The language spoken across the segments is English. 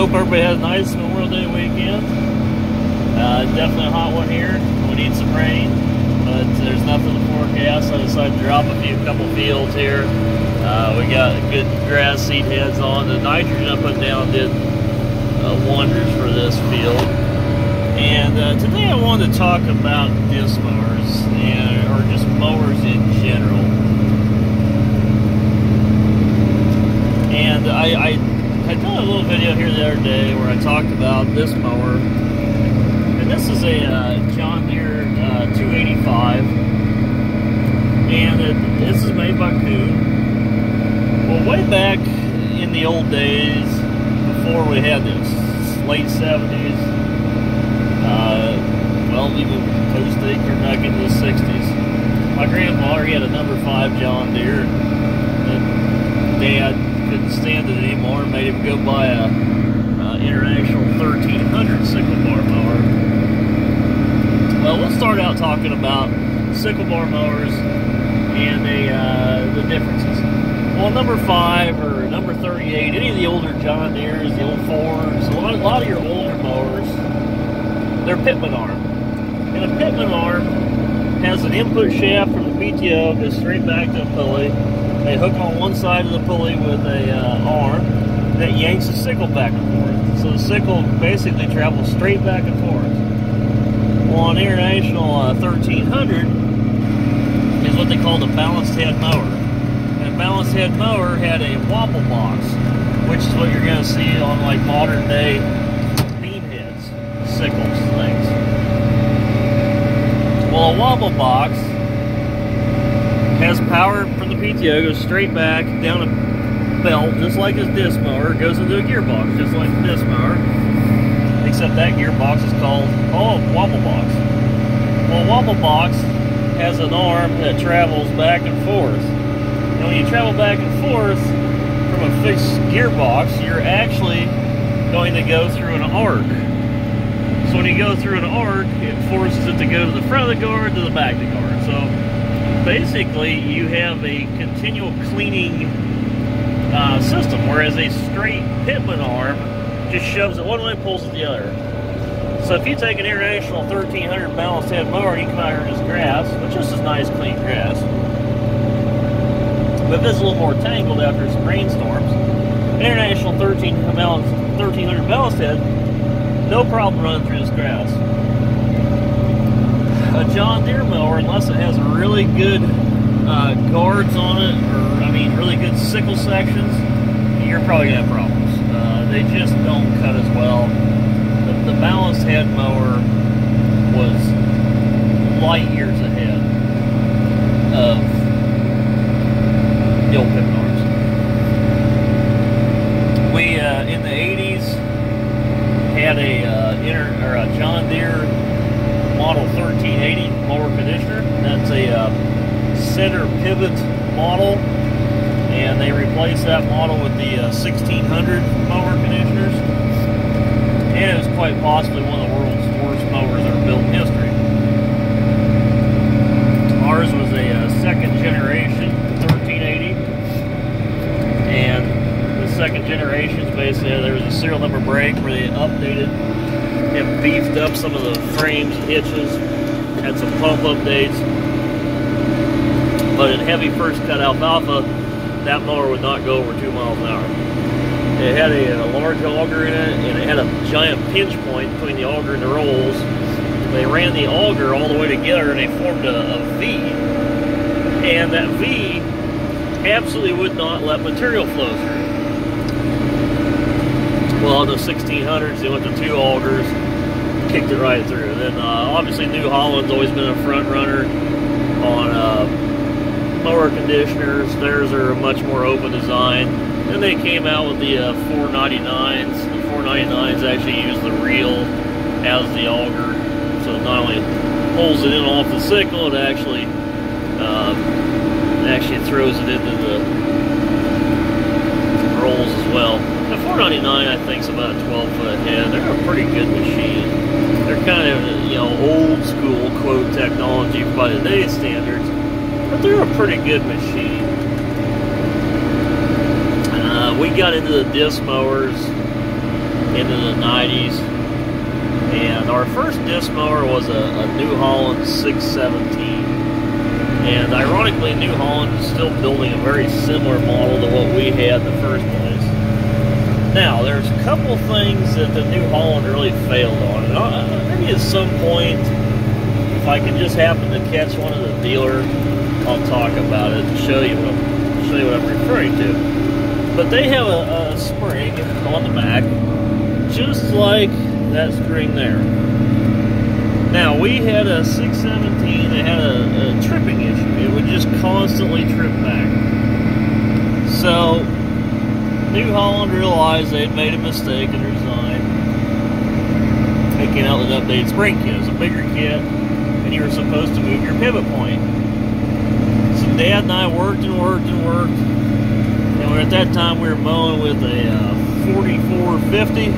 hope everybody has a nice Memorial Day weekend. Definitely a hot one here. We need some rain, but there's nothing in the forecast. I decided to drop a couple fields here. We got good grass seed heads on. The nitrogen I put down did wonders for this field. And today I wanted to talk about disc mowers, or just mowers in general. And I done a little video here the other day where I talked about this mower. And this is a John Deere 285. And this is made by Kuhn. Well, way back in the old days, before we had this, late 70s, well, even post acre back into the 60s, my grandfather, he had a number 5 John Deere, and Dad couldn't stand it anymore and made him go buy a International 1300 sickle bar mower. Well, we'll start out talking about sickle bar mowers and the differences. Well, number 5 or number 38, any of the older John Deeres, the old Fords, a lot of your older mowers, they're pitman arm. And a pitman arm has an input shaft from the PTO, goes straight back to a pulley. They hook on one side of the pulley with a arm that yanks the sickle back and forth. So the sickle basically travels straight back and forth. Well, on International 1300 is what they call the balanced head mower. And a balanced head mower had a wobble box, which is what you're going to see on like modern day beam heads, sickles, things. Well, a wobble box has power from the PTO, goes straight back down a belt, just like this disc mower, goes into a gearbox, just like the disc mower, except that gearbox is called a wobble box. Well, a wobble box has an arm that travels back and forth. And when you travel back and forth from a fixed gearbox, you're actually going to go through an arc. So when you go through an arc, it forces it to go to the front of the guard, to the back of the guard. So basically, you have a continual cleaning system, whereas a straight pitman arm just shoves it one way and pulls it the other. So if you take an International 1300 balanced head mower and you come out here and just grass, which is just nice clean grass, but if it's a little more tangled after some rainstorms, International 1300 balanced head, no problem running through this grass. A John Deere mower, unless it has really good guards on it, or I mean really good sickle sections, you're probably gonna have problems. They just don't cut as well. The balanced head mower was light years ahead of the old pitman arms. We in the 80s had a John Deere model 1380 mower conditioner. That's a center pivot model, and they replaced that model with the 1600 mower conditioners, and it was quite possibly one of the world's worst mowers ever built in history. Ours was a second generation 1380, and the second generation is basically, there was a serial number break where they updated and beefed up some of the frames and hitches, had some pump updates. But in heavy first cut alfalfa, that mower would not go over 2 miles an hour. It had a large auger in it, and it had a giant pinch point between the auger and the rolls. They ran the auger all the way together and they formed a V. And that V absolutely would not let material flow through. Well, the 1600s, they went to 2 augers, kicked it right through. Then obviously New Holland's always been a front runner on mower conditioners. Theirs are a much more open design. Then they came out with the 499s. The 499s actually use the reel as the auger, so it not only pulls it in off the sickle, it actually throws it into the rolls as well. The 499, I think, is about a 12-foot head. They're a pretty good machine. They're kind of, you know, old school quote technology by today's standards, but they're a pretty good machine. We got into the disc mowers into the 90s. And our first disc mower was a New Holland 617. And ironically, New Holland is still building a very similar model to what we had in the first place. Now, there's a couple things that the New Holland really failed on. And maybe at some point, if I can just happen to catch one of the dealers, I'll talk about it and show you what I'm referring to. But they have a spring on the back, just like that spring there. Now, we had a 617 that had a tripping issue. It would just constantly trip back. So, New Holland realized they'd made a mistake in their design. They came out with an updated spring kit. It was a bigger kit, and you were supposed to move your pivot point. So Dad and I worked and worked and worked. And at that time, we were mowing with a 4450.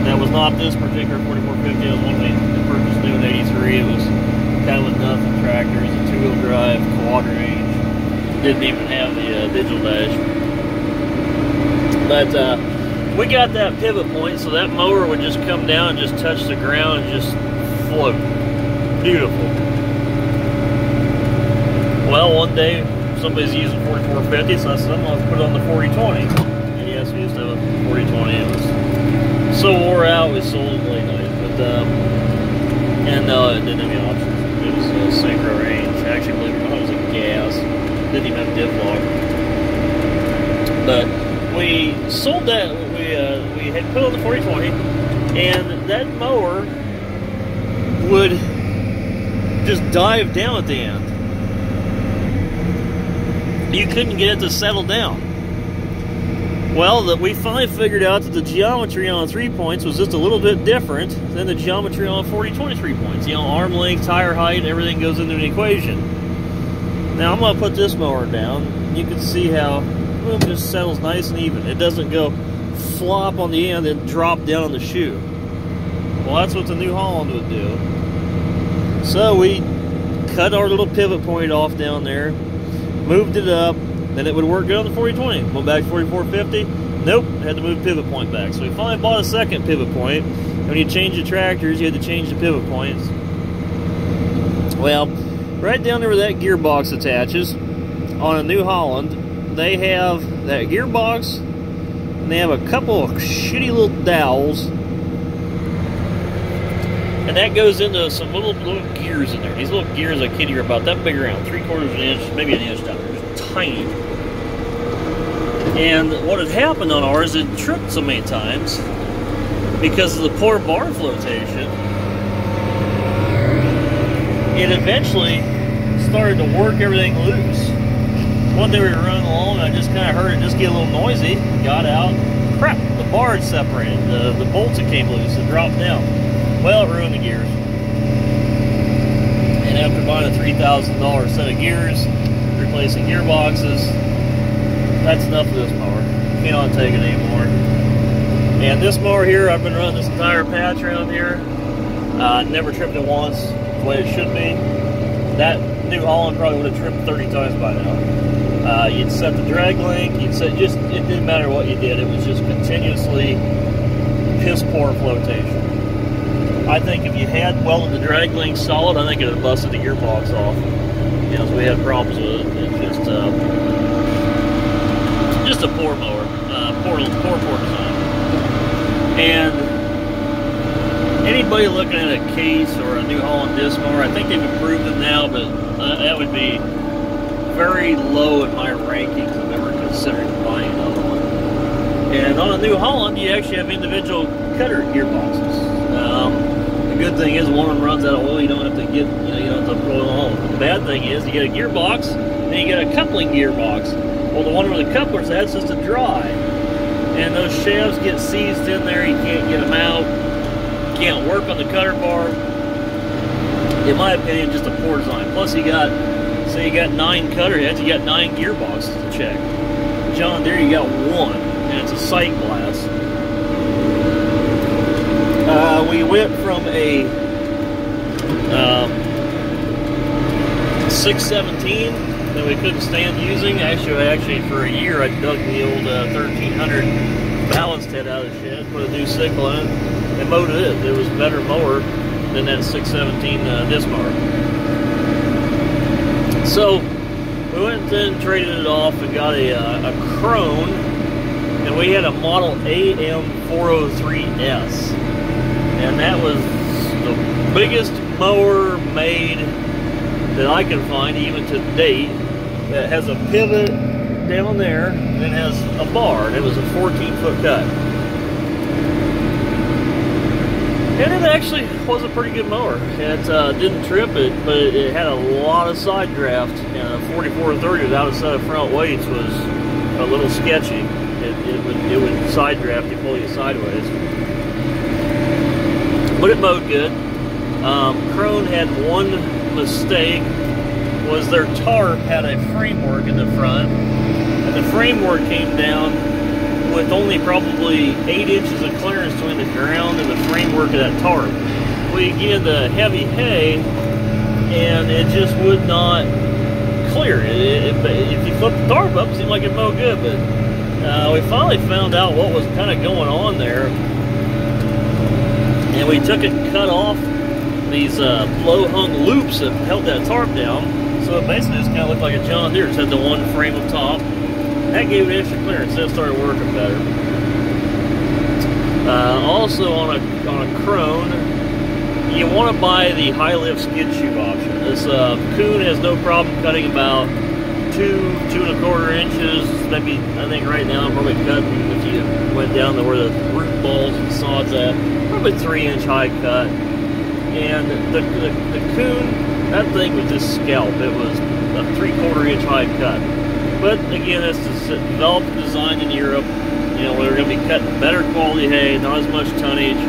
That was not this particular 4450. It was one we purchased new in '83. It was kind of a nothing tractor. It was a 2-wheel drive, quad range. Didn't even have the digital dash. But we got that pivot point, so that mower would just come down and just touch the ground and just float. Beautiful. Well, one day somebody's using 4450, so I said, I'm going to put it on the 4020. And yes, we used to have a 4020. It was so wore out, we sold it late night. But, and no, it didn't have any options. It was a synchro range. Actually, believe it or not, it was a gas. Didn't even have a diff lock. But we sold that, we had put on the 4020, and that mower would just dive down at the end. You couldn't get it to settle down. Well, we finally figured out that the geometry on 3 points was just a little bit different than the geometry on 40-20 3 points. You know, arm length, tire height, everything goes into an equation. Now, I'm going to put this mower down. You can see how it just settles nice and even. It doesn't go flop on the end and drop down on the shoe. Well, that's what the New Holland would do. So we cut our little pivot point off down there, moved it up, and it would work good on the 4020. Went back to 4450. Nope, had to move the pivot point back. So we finally bought a second pivot point. And when you change the tractors, you had to change the pivot points. Well, right down there where that gearbox attaches, on a New Holland, they have that gearbox, and they have a couple of shitty little dowels. And that goes into some little gears in there. These little gears, I kid you, are about that big around, 3/4 of an inch, maybe an inch down there. Just tiny. And what had happened on ours, it tripped so many times because of the poor bar flotation. It eventually started to work everything loose. One day we were running along, and I just kind of heard it just get a little noisy. Got out, crap, the bar had separated. The bolts that came loose and dropped down. Well, it ruined the gears. And after buying a $3,000 set of gears, replacing gearboxes, that's enough of this mower. Cannot take it anymore. And this mower here, I've been running this entire patch around here. Never tripped it once, the way it should be. That New Holland probably would have tripped 30 times by now. You'd set the drag link, it didn't matter what you did, it was just continuously piss poor flotation. I think if you had welded the drag link solid, I think it would have busted the gearbox off. You know, so we had problems with it. It's just a poor mower, poor design. And anybody looking at a Case or a New Holland disc mower, I think they've improved them now, but that would be very low in my rankings of ever considering buying another one. And on a New Holland, you actually have individual cutter gearboxes. The good thing is, one of them runs out of oil. You don't have to get, you don't have to put oil on. The bad thing is, you get a gearbox, and you get a coupling gearbox. Well, the one where the couplers at, it's just a dry, and those shafts get seized in there. You can't get them out. You can't work on the cutter bar. In my opinion, just a poor design. Plus, say you got 9 cutter heads, you got 9 gearboxes to check. John Deere, you got 1, and it's a sight glass. We went from a 617 that we couldn't stand using. Actually, for a year, I dug the old 1300 balanced head out of the shed, put a new sickle in, and mowed it. It was a better mower than that 617 disc mower. So we went and traded it off and got a Krone, and we had a model AM403S, and that was the biggest mower made that I can find even to date that has a pivot down there and it has a bar, and it was a 14-foot cut. And it actually was a pretty good mower. It didn't trip it, but it had a lot of side draft, and a 4430 without a set of front weights was a little sketchy. It would side draft you, pull you sideways. But it mowed good. Krone had one mistake, was their tarp had a framework in the front, and the framework came down with only probably 8 inches of clearance between the ground and the framework of that tarp. We get the heavy hay, and it just would not clear. If you flip the tarp up, it seemed like it mowed good, but we finally found out what was kind of going on there, and we took it and cut off these low-hung loops that held that tarp down, so it basically just kind of looked like a John Deere. It had the one frame up top. That gave it extra clearance. That started working better. Also on a Krone, you want to buy the high lift skid chute option. This Kuhn has no problem cutting about 2.25 inches. Maybe, I think right now I'm probably cutting, if you went down to where the root balls and sods at, probably 3-inch high cut. And the Kuhn, that thing was just scalp. It was a 3/4 inch high cut. But again, it's developed and designed in Europe. You know, they're going to be cutting better quality hay, not as much tonnage,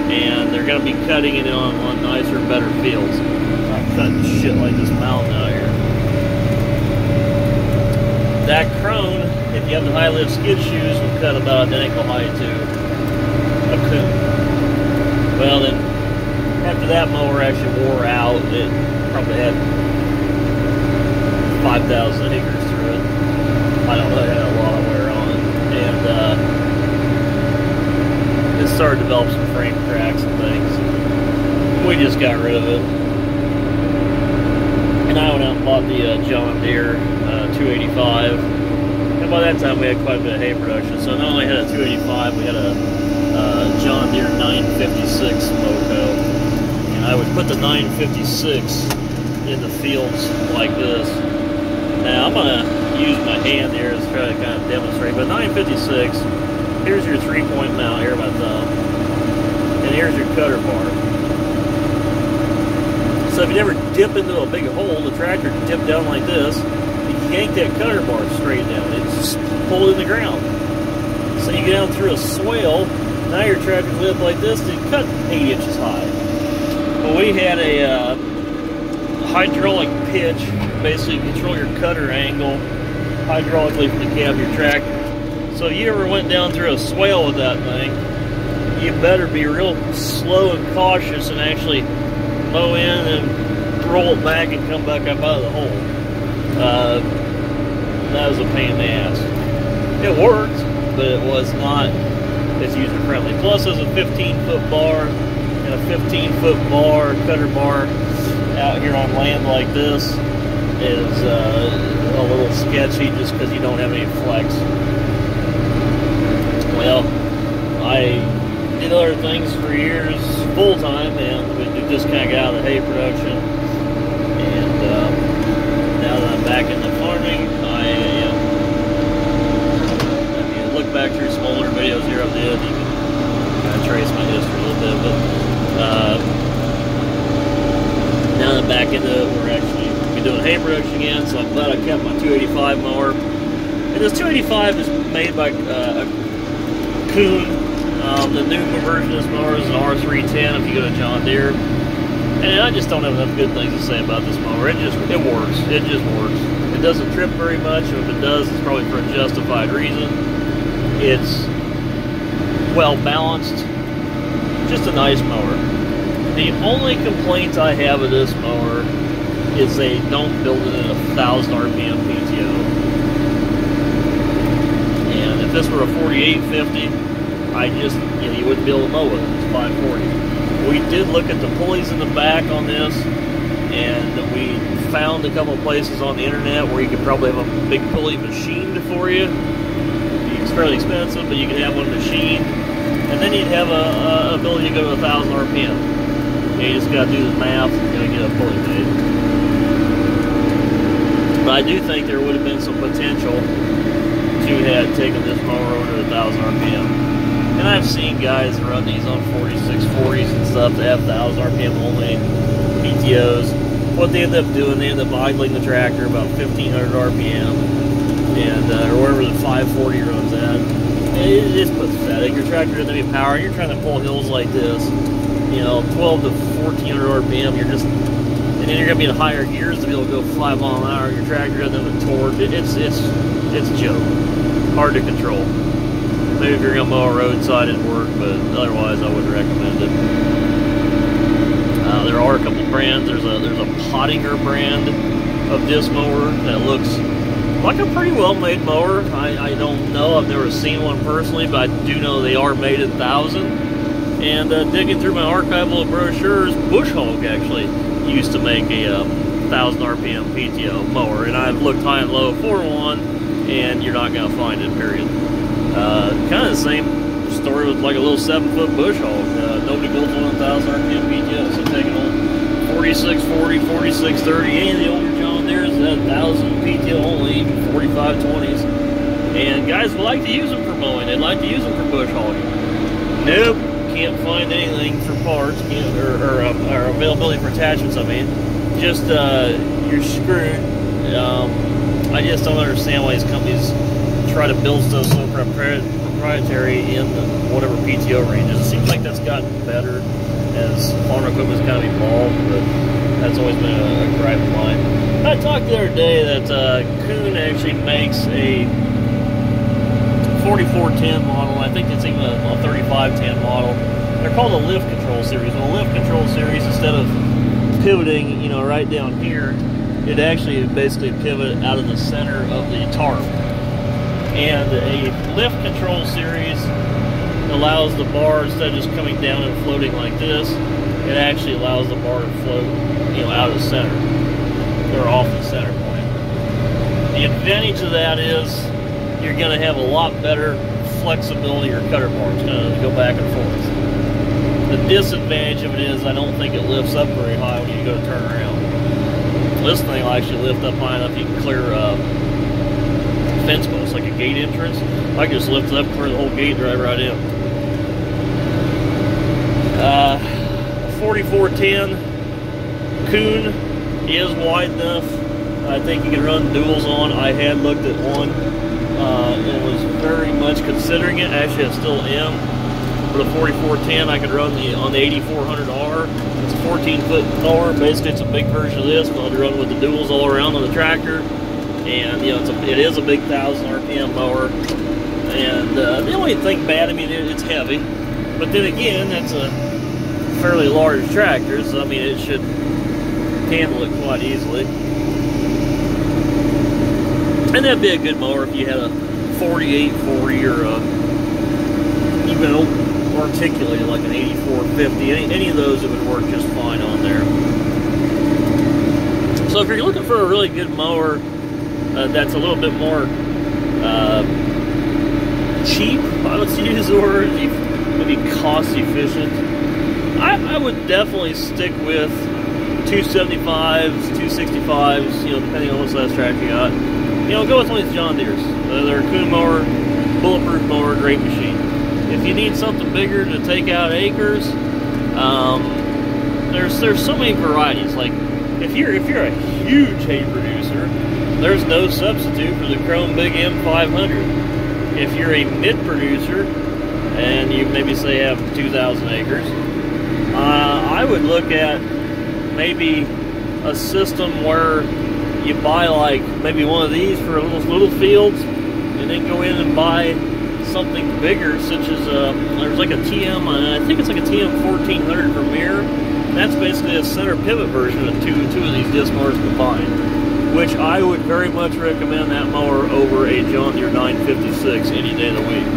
and they're going to be cutting it on nicer, better fields. I'm cutting shit like this mountain out here. That Krone, if you have the high lift skid shoes, will cut about identical height to a Kuhn. Well, then after that mower actually wore out, it probably had 5,000 acres through it. I don't know, it had a lot of wear on it. And it started to develop some frame cracks and things. We just got rid of it. And I went out and bought the John Deere 285. And by that time we had quite a bit of hay production. So not only had a 285, we had a John Deere 956 Moco. I would put the 956 in the fields like this. Now I'm going to use my hand here to try to kind of demonstrate, but 956, here's your 3-point mount here, my thumb, and here's your cutter bar. So if you ever dip into a big hole, the tractor can dip down like this, you yank that cutter bar straight down, it's pulled in the ground. So you get down through a swale, now your tractor's lit up like this, and you cut 8 inches high. Well, we had a hydraulic pitch, basically control your cutter angle hydraulically from the cab of your tractor. So if you ever went down through a swale with that thing, you better be real slow and cautious and actually mow in and roll it back and come back up out of the hole. That was a pain in the ass. It worked, but it was not as user-friendly. Plus, there's a 15-foot bar, and a 15-foot bar, cutter bar, out here on land like this is a little sketchy just because you don't have any flex. Well, I did other things for years full-time, and we just kind of got out of the hay production. And now that I'm back into farming, I am, if you look back through some older videos here I did, you can kind of trace my history a little bit, but now that I'm back into it, we're actually doing hay production again, so I'm glad I kept my 285 mower. And this 285 is made by Kuhn. The new version of this mower is an R310 if you go to John Deere. And I just don't have enough good things to say about this mower. It works. It just works. It doesn't trip very much, and if it does, it's probably for a justified reason. It's well balanced. Just a nice mower. The only complaint I have of this mower is they don't build it at 1,000 RPM PTO. And if this were a 4850, I just, you know, you wouldn't be able to mow with it. It's 540. We did look at the pulleys in the back on this, and we found a couple of places on the internet where you could probably have a big pulley machined for you. It's fairly expensive, but you can have one machined, and then you'd have a ability to go to 1,000 RPM. You just got to do the math and get a pulley made. But I do think there would have been some potential to have taken this mower over to 1,000 RPM. And I've seen guys run these on 4640s and stuff that have 1,000 RPM only PTOs. What they end up doing, they end up idling the tractor about 1,500 RPM, and or wherever the 540 runs at. It's pathetic. Your tractor doesn't have any power. You're trying to pull hills like this, you know, 12 to 1,400 RPM. You're just, and then you're gonna be in higher gears to be able to go 5 miles an hour. Your tractor doesn't have a torque. It's a joke. Hard to control. Maybe if you're gonna mow a roadside, it'd work, but otherwise, I wouldn't recommend it. There are a couple brands. There's a Pottinger brand of disc mower that looks like a pretty well-made mower. I don't know. I've never seen one personally, but I do know they are made at 1,000. And digging through my archival of brochures, Bush Hog actually used to make a 1,000 RPM PTO mower, and I've looked high and low for one, and you're not going to find it, period. Kind of the same story with like a little 7-foot Bush Hog. Nobody built one 1,000 RPM PTO, so taking on 4640, 4630, any of the older John Deere's at 1,000 PTO only, 4520s. And guys like to use them for mowing. They like to use them for bush hogging. Nope, can't find anything for parts, or availability for attachments. I mean, just you're screwed. I just don't understand why these companies try to build stuff so proprietary in whatever PTO ranges. It seems like that's gotten better as farm equipment's kind of evolved, but that's always been a gripe of mine. I talked the other day that Kuhn actually makes a 4410 model. I think it's even a 3510 model. They're called a lift control series. And a lift control series, instead of pivoting, you know, right down here, it actually basically pivot out of the center of the tarp. And a lift control series allows the bar, instead of just coming down and floating like this, it actually allows the bar to float, you know, out of the center, or off the center point. The advantage of that is you're going to have a lot better flexibility. Your cutter bar is going to go back and forth. The disadvantage of it is I don't think it lifts up very high when you go to turn around. This thing will actually lift up high enough you can clear fence posts, like a gate entrance. I can just lift it up, clear the whole gate, drive right in. 4410 Kuhn is wide enough. I think you can run duals on. I had looked at one and was very much considering it. Actually, I still am. For the 4410, I could run on the 8400R. It's a 14-foot mower. Basically, it's a big version of this, but I'll run with the duals all around on the tractor. And you know, it is a big 1,000 RPM mower. And the only thing bad, I mean, it's heavy. But then again, it's a fairly large tractor, so I mean, it should handle it quite easily. And that'd be a good mower if you had a 4840 or a, even articulated like an 8450. Any of those, it would work just fine on there. So if you're looking for a really good mower that's a little bit more cheap, I would use the word, maybe cost efficient, I would definitely stick with 275s, 265s, you know, depending on what size tractor you got. You know, go with one of these John Deere's. They're a Kuhn mower, bulletproof mower, great machine. If you need something bigger to take out acres, there's so many varieties. Like if you're a huge hay producer, there's no substitute for the Chrome Big M500. If you're a mid producer and you maybe say have 2,000 acres, I would look at maybe a system where you buy like maybe one of these for those little fields, and then go in and buy something bigger, such as there's like a TM, I think it's like a TM 1400 Premier. That's basically a center pivot version of two of these disc mowers combined. which I would very much recommend that mower over a John Deere 956 any day of the week.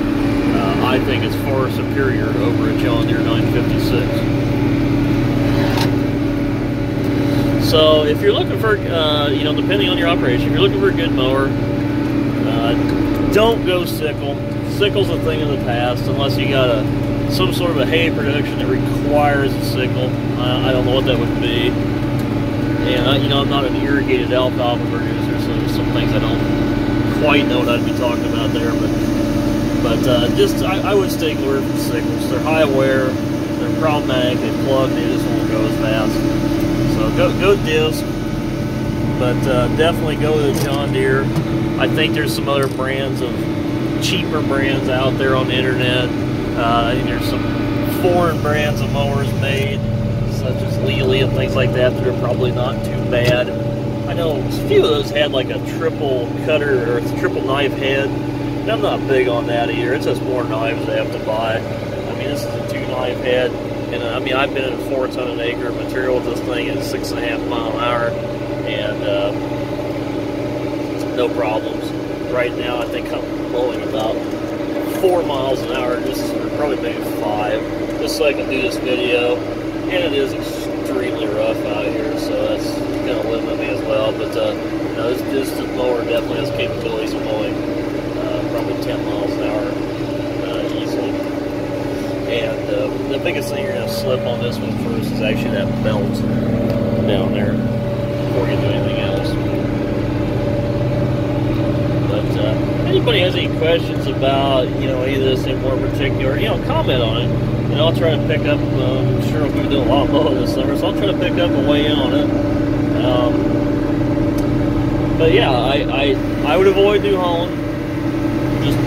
I think it's far superior over a John Deere 956. So if you're looking for, you know, depending on your operation, if you're looking for a good mower, don't go sickle. Sickle's a thing of the past unless you got some sort of a hay production that requires a sickle. I don't know what that would be. And you know, I'm not an irrigated alfalfa producer, so there's some things I don't quite know what I'd be talking about there. But just I would stay clear from sickles. They're high wear, they're problematic, they plug, they just won't go as fast. So go disc, but definitely go with a John Deere. I think there's some other brands of cheaper brands out there on the internet. There's some foreign brands of mowers made, such as Lely and things like that, that are probably not too bad. I know a few of those had like a triple cutter or a triple knife head. And I'm not big on that either. It's just more knives they have to buy. I mean, this is a 2-knife head, and I mean, I've been in a 4 ton an acre of material with this thing at 6.5 mile an hour, and no problems. Right now, I think I'm blowing about 4 miles an hour, just or probably maybe 5, just so I can do this video. And it is extremely rough out here, so that's going to limit me as well. But you know, this mower definitely has capabilities of mowing probably 10 miles an hour easily. And the biggest thing you're going to slip on this one first is actually that belt down there before you do anything else. Anybody has any questions about, you know, any of this in more particular, you know, comment on it. And I'll try to pick up, I'm sure I'm going to do a lot of mowing this summer, so I'll try to pick up and weigh in on it. But yeah, I would avoid New Holland. Just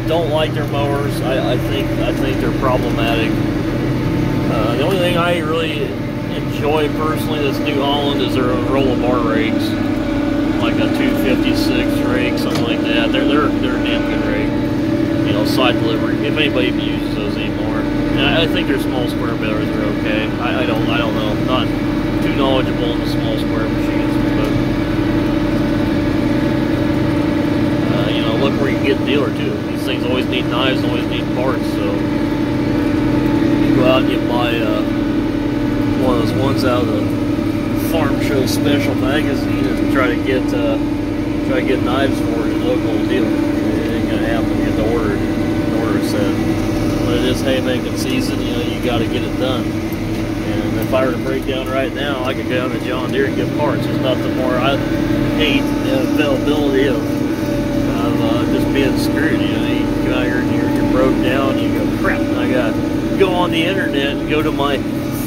don't like their mowers. I think they're problematic. The only thing I really enjoy personally that's New Holland is their roller bar rakes. Like a 256 rake, something like that. They're a damn good rake. You know, side delivery. If anybody even uses those anymore, and I think their small square balers are okay. I don't know. I'm not too knowledgeable in the small square machines, but you know, look where you can get a dealer too. These things always need knives, always need parts. So you go out and you buy one of those ones out of the Farm Show Special magazine and try to get knives for your local dealer. It ain't gonna happen. You have to order set. When it is haymaking season, you know, you got to get it done. And if I were to break down right now, I could go down to John Deere and get parts. There's nothing more I hate the availability of just being screwed. You know, you go out here and you're broke down. You go, crap! I got to go on the internet and go to my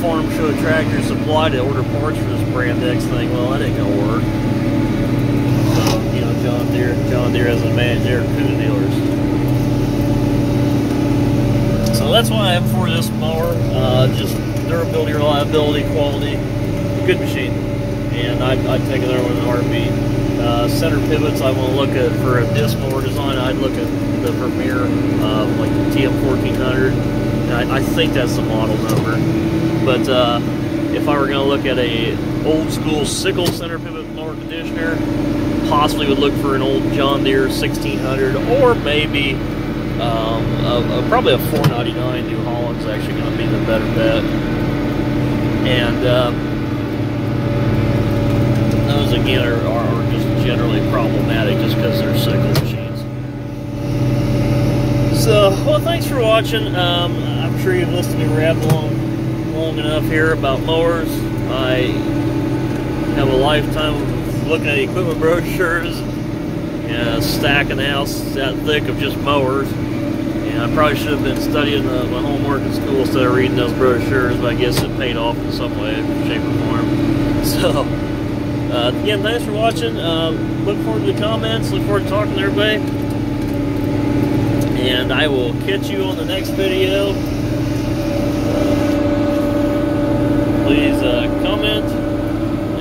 Farm Show Tractor Supply to order parts for this brand X thing. Well, that ain't gonna work. So, you know, John Deere has an advantage there to the dealers. So that's what I have for this mower. Just durability, reliability, quality, good machine. And I'd take another one in a heartbeat. Center pivots, I want to look at for a disc mower design. I'd look at the Premier, like the TM1400. I think that's the model number. But if I were going to look at a old school sickle center pivot mower conditioner, possibly would look for an old John Deere 1600, or maybe probably a 499 New Holland's actually going to be the better bet. And those again are just generally problematic just because they're sickle machines. So, well, thanks for watching. I'm sure you've listened to me ramble on long enough here about mowers. I have a lifetime of looking at equipment brochures and a stack in the house that thick of just mowers. And I probably should have been studying my homework in school instead of reading those brochures, but I guess it paid off in some way, shape, or form. So, again, thanks for watching. Look forward to the comments. Look forward to talking to everybody. And I will catch you on the next video. Please comment,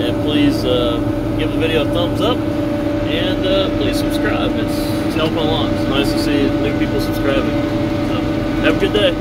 and please give the video a thumbs up, and please subscribe. It's helping a lot. It's nice to see new people subscribing. So, have a good day.